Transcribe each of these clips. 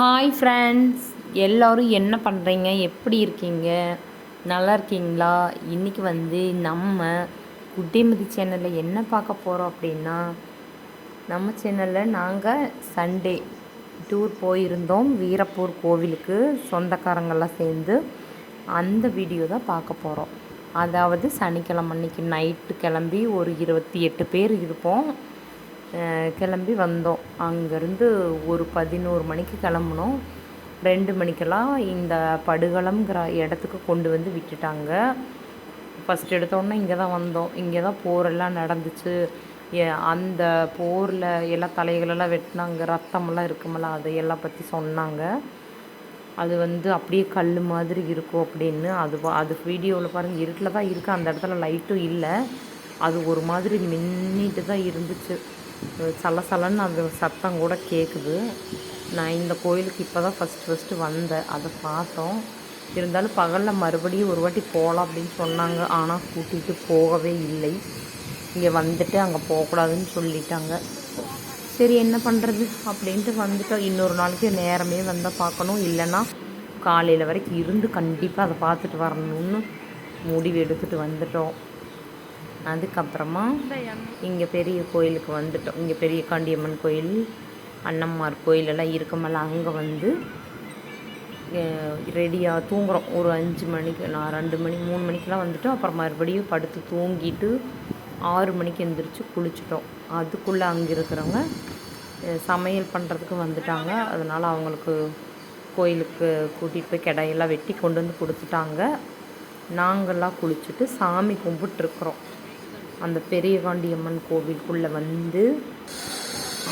Hi friends, எல்லோரும் என்ன பண்ணுறீங்க? எப்படி இருக்கீங்க? நல்லா இருக்கீங்களா? இன்றைக்கி நம்ம குட்டிமதி சேனலில் என்ன பார்க்க போகிறோம் அப்படின்னா, நம்ம சேனலில் நாங்கள் சண்டே டூர் போயிருந்தோம் வீரப்பூர் கோவிலுக்கு சொந்தக்காரங்கள்லாம் சேர்ந்து. அந்த வீடியோ தான் பார்க்க போகிறோம். அதாவது சனிக்கிழமை அன்றைக்கி நைட்டு கிளம்பி ஒரு 28 பேர் இருப்போம். கிளம்பி வந்தோம். அங்கேருந்து ஒரு 11 மணிக்கு கிளம்புனோம். 2 மணிக்கெல்லாம் இந்த படுகளம்ங்கிற இடத்துக்கு கொண்டு வந்து விட்டுட்டாங்க. ஃபஸ்ட் எடுத்தோன்னே இங்கே தான் வந்தோம். இங்கே தான் போரெல்லாம் நடந்துச்சு. அந்த போரில் எல்லாம் தலைகளெல்லாம் வெட்டினாங்க, ரத்தமெல்லாம் இருக்குமில்ல, அதையெல்லாம் பற்றி சொன்னாங்க. அது அப்படியே கல் மாதிரி இருக்கும் அப்படின்னு. அது வீடியோவில் பாருங்கள், இருட்டில் தான் இருக்குது. அந்த இடத்துல லைட்டும் இல்லை. அது ஒரு மாதிரி மின்னிட்டு தான் இருந்துச்சு. சலசலன்னு அந்த சத்தம் கூட கேட்குது. நான் இந்த கோயிலுக்கு இப்போ தான் ஃபஸ்ட்டு வந்தேன். அதை பார்த்தோம். இருந்தாலும் பகலில் மறுபடியும் ஒரு வாட்டி போகலாம் அப்படின்னு சொன்னாங்க. ஆனால் கூட்டிகிட்டு போகவே இல்லை. இங்கே வந்துட்டு அங்கே போகக்கூடாதுன்னு சொல்லிட்டாங்க. சரி என்ன பண்ணுறது அப்படின்ட்டு வந்துட்டோம். இன்னொரு நாளைக்கு நேரமே வந்தால் பார்க்கணும், இல்லைன்னா காலையில் வரைக்கும் இருந்து கண்டிப்பாக அதை பார்த்துட்டு வரணும்னு முடிவு எடுத்துகிட்டு வந்துட்டோம். அதுக்கப்புறமா இங்கே பெரிய கோயிலுக்கு வந்துட்டோம். இங்கே பெரிய காண்டியம்மன் கோயில், அன்னம்மார் கோயிலெல்லாம் இருக்குமல்ல, அங்கே ரெடியாக தூங்குகிறோம். ஒரு 5 மணிக்கு, நான் 2 மணி 3 மணிக்கெலாம் வந்துட்டோம். அப்புறம் மறுபடியும் படுத்து தூங்கிட்டு 6 மணிக்கு எழுந்திரிச்சு குளிச்சிட்டோம். அதுக்குள்ளே அங்கே இருக்கிறவங்க சமையல் பண்ணுறதுக்கு வந்துட்டாங்க. அதனால் அவங்களுக்கு கோயிலுக்கு கூட்டிகிட்டு போய் கிடையெல்லாம் வெட்டி கொண்டு வந்து கொடுத்துட்டாங்க. நாங்கள்லாம் குளிச்சுட்டு சாமி கும்பிட்டுருக்குறோம். அந்த பெரிய காண்டியம்மன் கோவிலுக்குள்ளே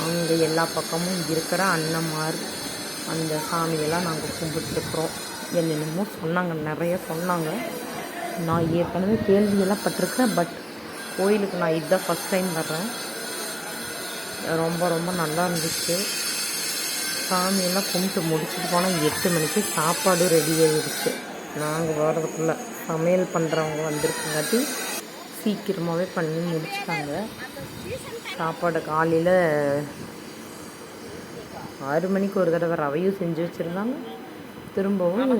அங்கே எல்லா பக்கமும் இருக்கிற அன்னமார் அந்த சாமியெல்லாம் நாங்கள் கும்பிட்டுருக்குறோம். என்னென்னமோ சொன்னாங்க, நிறைய சொன்னாங்க. நான் ஏற்கனவே கேள்வியெல்லாம் பட்டிருக்கேன். பட் கோயிலுக்கு நான் இதுதான் ஃபஸ்ட் டைம் வர்றேன். ரொம்ப ரொம்ப நல்லா இருந்துச்சு. சாமியெல்லாம் கும்பிட்டு முடிச்சுட்டு போனால் 8 மணிக்கு சாப்பாடு ரெடி ஆகிடுச்சு. நாங்கள் வர்றதுக்குள்ளே சமையல் பண்ணுறவங்க வந்திருக்குங்காட்டி சீக்கிரமாகவே பண்ணி முடிச்சிட்டாங்க. சாப்பாடு காலையில் 6 மணிக்கு ஒரு தடவை ரவையும் செஞ்சு வச்சுருந்தாங்க. திரும்பவும்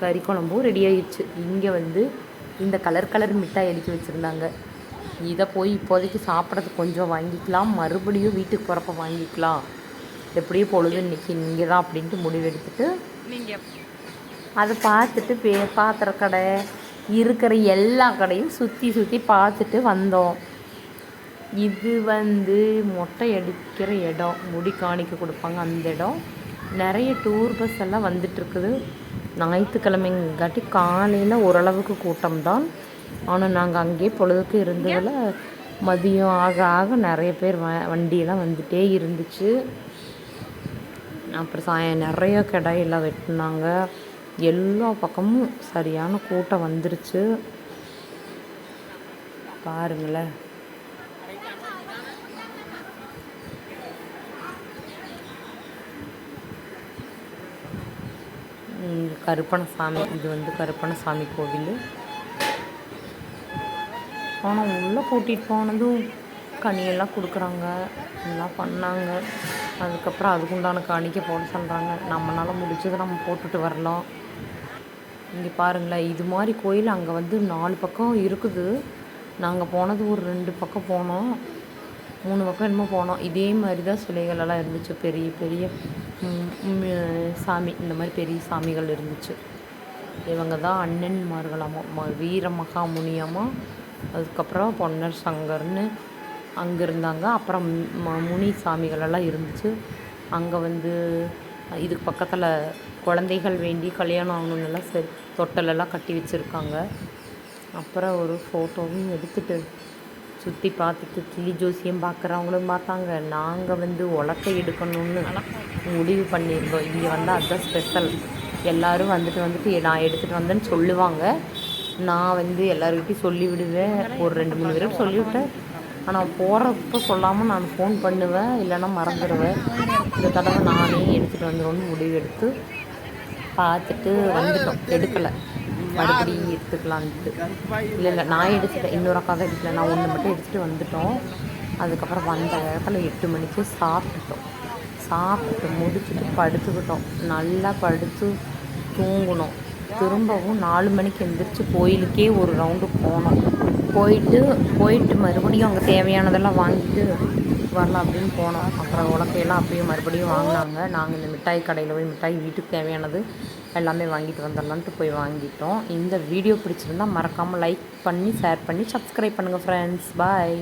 கறி குழம்பும் ரெடி ஆகிடுச்சு. இங்கே இந்த கலர் மிட்டாய் அடிக்க வச்சுருந்தாங்க. இதை போய் இப்போதைக்கு சாப்பிட்றதுக்கு கொஞ்சம் வாங்கிக்கலாம், மறுபடியும் வீட்டுக்கு போகிறப்ப வாங்கிக்கலாம். எப்படியும் பொழுது இன்றைக்கி இங்கே தான் அப்படின்ட்டு முடிவெடுத்துட்டு அதை பார்த்துட்டு பாத்திர கடை இருக்கிற எல்லா கடையும் சுற்றி பார்த்துட்டு வந்தோம். இது மொட்டை அடிக்கிற இடம், முடி காணிக்க கொடுப்பாங்க அந்த இடம். நிறைய டூர் பஸ் எல்லாம் வந்துட்டுருக்குது. ஞாயிற்றுக்கிழமைங்காட்டி காலையில் ஓரளவுக்கு கூட்டம் தான். ஆனால் நாங்கள் அங்கேயே பொழுதுக்கு இருந்ததில் மதியம் ஆக நிறைய பேர் வண்டியெல்லாம் வந்துகிட்டே இருந்துச்சு. அப்புறம் நிறைய கடையெல்லாம் வெட்டினாங்க. எல்லா பக்கமும் சரியான கூட்டம் வந்துருச்சு. பாருங்களேன், கருப்பணசாமி. இது கருப்பணசாமி கோவில். ஆனால் உள்ளே கூட்டிகிட்டு போனதும் கனியெல்லாம் கொடுக்குறாங்க, எல்லாம் பண்ணாங்க. அதுக்கப்புறம் அதுக்குண்டான காணிக்க போட சொல்கிறாங்க. நம்மளால் முடிச்சதை நம்ம போட்டுட்டு வரலாம். இங்கே பாருங்களேன், இது மாதிரி கோயில் அங்கே 4 பக்கம் இருக்குது. நாங்கள் போனது ஒரு 2 பக்கம் போனோம், 3 பக்கம் என்னமோ போனோம். இதே மாதிரி தான் சிலைகளெல்லாம் இருந்துச்சு. பெரிய பெரிய சாமி, இந்த மாதிரி பெரிய சாமிகள் இருந்துச்சு. இவங்க தான் அண்ணன்மார்களாமா, வீர மகாமுனியம்மா, அதுக்கப்புறம் பொன்னர் சங்கர்னு அங்கே இருந்தாங்க. அப்புறம் முனி சாமிகளெல்லாம் இருந்துச்சு. அங்கே இதுக்கு பக்கத்தில் குழந்தைகள் வேண்டி கல்யாணம் ஆகணுன்னெல்லாம் தொட்டலெல்லாம் கட்டி வச்சுருக்காங்க. அப்புறம் ஒரு ஃபோட்டோவும் எடுத்துகிட்டு சுற்றி பார்த்துட்டு கிளி ஜோசியம் பார்க்குறவங்களும் பார்த்தாங்க. நாங்கள் உலக்கை எடுக்கணும்னு முடிவு பண்ணியிருந்தோம். இங்கே அதுதான் ஸ்பெஷல். எல்லோரும் வந்துட்டு நான் எடுத்துகிட்டு வந்தேன்னு சொல்லுவாங்க. நான் எல்லாருக்கிட்டையும் சொல்லிவிடுவேன். ஒரு 2-3 பேருக்கு சொல்லிவிட்டேன். ஆனால் போகிறப்ப சொல்லாமல் நான் ஃபோன் பண்ணுவேன், இல்லைன்னா மறந்துடுவேன். இந்த தடவை நானே எடுத்துகிட்டு வந்துடும்னு முடிவு எடுத்து பார்த்துட்டு வந்துட்டோம். எடுக்கலை, மறுபடியும் எடுத்துக்கலான்ட்டு. இல்லை நான் எடுத்துட்டேன், இன்னொரு அக்கா தான் எடுக்கல. நான் ஒன்று மட்டும் எடுத்துகிட்டு வந்துட்டோம். அதுக்கப்புறம் வந்த இடத்துல 8 மணிக்கு சாப்பிட்டுட்டோம். சாப்பிட்டு முடிச்சுட்டு படுத்துக்கிட்டோம். நல்லா படுத்து தூங்கினோம். திரும்பவும் 4 மணிக்கு எந்திரிச்சு கோயிலுக்கே ஒரு ரவுண்டு போனோம். போயிட்டு மறுபடியும் அங்கே தேவையானதெல்லாம் வாங்கிட்டு வரலாம் அப்படின்னு போனோம். அப்புறம் உலக்கையெல்லாம் அப்படியே மறுபடியும் வாங்கினாங்க. நாங்கள் இந்த மிட்டாய் கடையில் போய் மிட்டாய் வீட்டுக்கு தேவையானது எல்லாமே வாங்கிட்டு வந்துடலான்ட்டு போய் வாங்கிட்டோம். இந்த வீடியோ பிடிச்சிருந்தால் மறக்காமல் லைக் பண்ணி ஷேர் பண்ணி சப்ஸ்கிரைப் பண்ணுங்கள் ஃப்ரெண்ட்ஸ். பாய்.